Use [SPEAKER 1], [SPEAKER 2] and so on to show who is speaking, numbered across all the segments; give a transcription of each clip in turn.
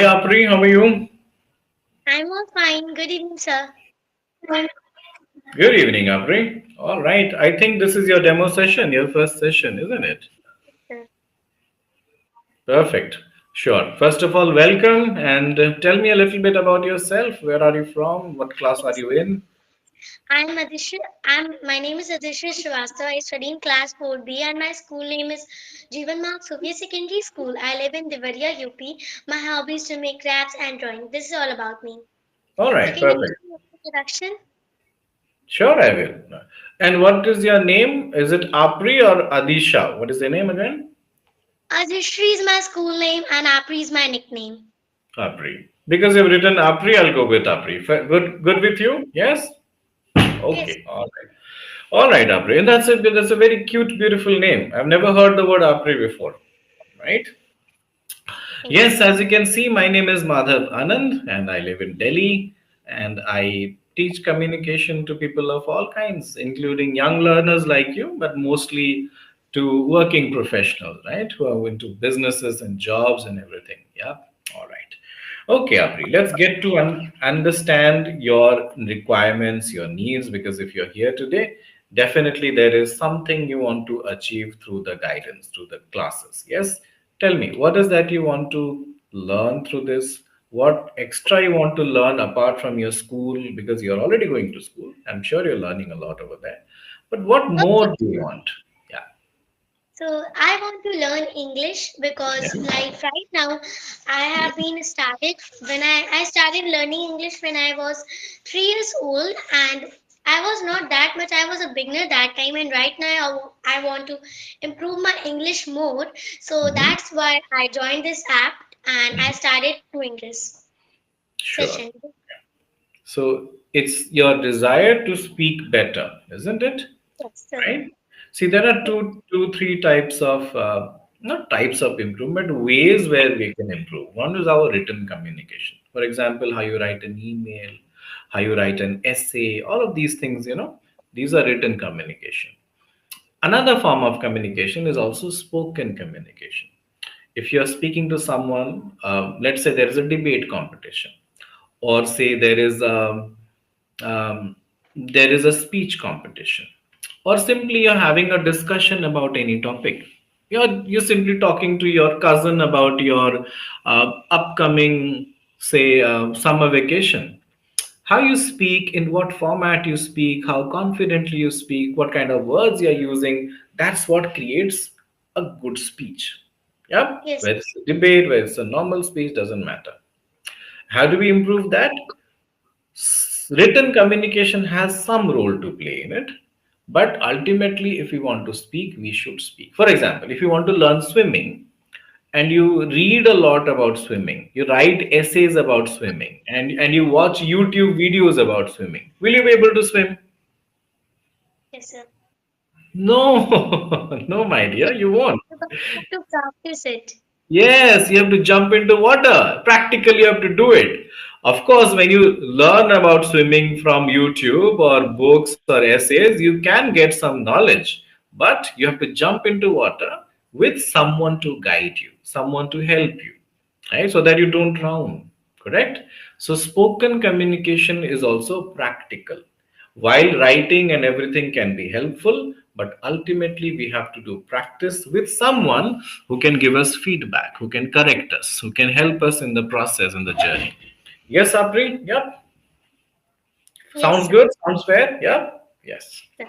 [SPEAKER 1] Hi, Apri. How are you?
[SPEAKER 2] I'm all fine. Good evening, sir.
[SPEAKER 1] Good evening, Apri. All right. I think this is your demo session, your first session, isn't it?
[SPEAKER 2] Sir.
[SPEAKER 1] Perfect. Sure. First of all, welcome and tell me a little bit about yourself. Where are you from? What class are
[SPEAKER 2] Yes.
[SPEAKER 1] you in?
[SPEAKER 2] I'm Adishya. My name is Adishya Srivastava. I study in class 4B and my school name is Jeevan Mark Sophia Secondary School. I live in Devariya, UP. My hobby is to make crafts and drawing. This is all about me.
[SPEAKER 1] All
[SPEAKER 2] So
[SPEAKER 1] right.
[SPEAKER 2] can you give
[SPEAKER 1] Perfect.
[SPEAKER 2] me an introduction?
[SPEAKER 1] Sure, I will. And what is your name? Is it Apri or Adisha? What is your name again?
[SPEAKER 2] Adishri is my school name and Apri is my nickname.
[SPEAKER 1] Apri. Because you've written Apri, I'll go with Apri. Good with you? Yes?
[SPEAKER 2] Yes.
[SPEAKER 1] Okay. All right. All right, Apri. And that's a very cute, beautiful name. I've never heard the word Apri before. Right?
[SPEAKER 2] Thank you.
[SPEAKER 1] Yes, as you can see, my name is Madhav Anand and I live in Delhi and I teach communication to people of all kinds, including young learners like you, but mostly to working professionals, right? Who are into businesses and jobs and everything. Yeah. All right. Okay, Apri, let's get to understand your requirements, your needs, because if you're here today, definitely there is something you want to achieve through the guidance, through the classes. Yes? Tell me, what is that you want to learn through this? What extra you want to learn apart from your school, because you're already going to school. I'm sure you're learning a lot over there. But what more do you want? Yeah.
[SPEAKER 2] So I want to learn English
[SPEAKER 1] Yeah.
[SPEAKER 2] because like right now I have been started when I started learning English when I was 3 years old and I was not that much. I was a beginner that time and right now I want to improve my English more. So
[SPEAKER 1] Mhm.
[SPEAKER 2] that's why I joined this app and I
[SPEAKER 1] Mhm.
[SPEAKER 2] started doing this
[SPEAKER 1] Sure.
[SPEAKER 2] session.
[SPEAKER 1] So it's your desire to speak better, isn't it?
[SPEAKER 2] Yes, sir.
[SPEAKER 1] Right? See, there are three types of not types of improvement, ways where we can improve. One is our written communication. For example, how you write an email, how you write an essay, all of these things, these are written communication. Another form of communication is also spoken communication. If you're speaking to someone, let's say there is a debate competition, or say um, there is a speech competition, or simply you're having a discussion about any topic. You're simply talking to your cousin about your upcoming, say, summer vacation. How you speak, in what format you speak, how confidently you speak, what kind of words you're using, that's what creates a good speech. Yep,
[SPEAKER 2] Yes.
[SPEAKER 1] whether it's a debate, whether it's a normal speech, doesn't matter. How do we improve that? Written communication has some role to play in it, but ultimately, if we want to speak, we should speak. For example, if you want to learn swimming, and you read a lot about swimming, you write essays about swimming, and you watch YouTube videos about swimming, will you be able to swim?
[SPEAKER 2] Yes, sir.
[SPEAKER 1] No. No, my dear,
[SPEAKER 2] Yes.
[SPEAKER 1] you won't.
[SPEAKER 2] Because I have to practice it.
[SPEAKER 1] Yes, you have to jump into water. Practically, you have to do it. Of course, when you learn about swimming from YouTube or books or essays, you can get some knowledge. But you have to jump into water with someone to guide you, someone to help you, right? So that you don't drown. Correct? So, spoken communication is also practical. While writing and everything can be helpful, but ultimately we have to do practice with someone who can give us feedback, who can correct us, who can help us in the process, in the journey. Yes, Apri? Yep.
[SPEAKER 2] Yes,
[SPEAKER 1] Sounds
[SPEAKER 2] sir.
[SPEAKER 1] good? Sounds fair? Yep. Yes.
[SPEAKER 2] Sir.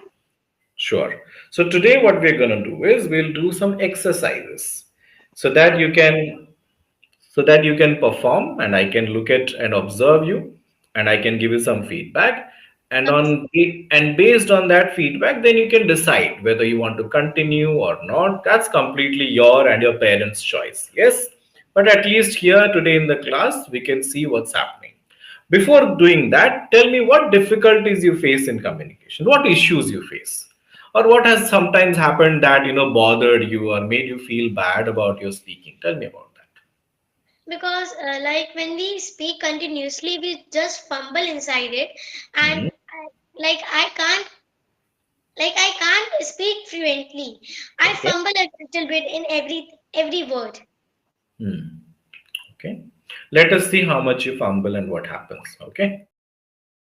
[SPEAKER 1] Sure. So today what we're going to do is we'll do some exercises so that you can perform and I can look at and observe you and I can give you some feedback, and
[SPEAKER 2] Okay.
[SPEAKER 1] based on that feedback then you can decide whether you want to continue or not. That's completely your and your parents' choice. Yes, but at least here today in the class we can see what's happening. Before doing that, tell me what difficulties you face in communication, what issues you face, or what has sometimes happened that bothered you or made you feel bad about your speaking. Tell me about that.
[SPEAKER 2] Because like when we speak continuously we just fumble inside it and
[SPEAKER 1] Hmm.
[SPEAKER 2] I can't speak fluently. I
[SPEAKER 1] Okay.
[SPEAKER 2] fumble a little bit in every word.
[SPEAKER 1] Hmm. Okay. Let us see how much you fumble and what happens. Okay.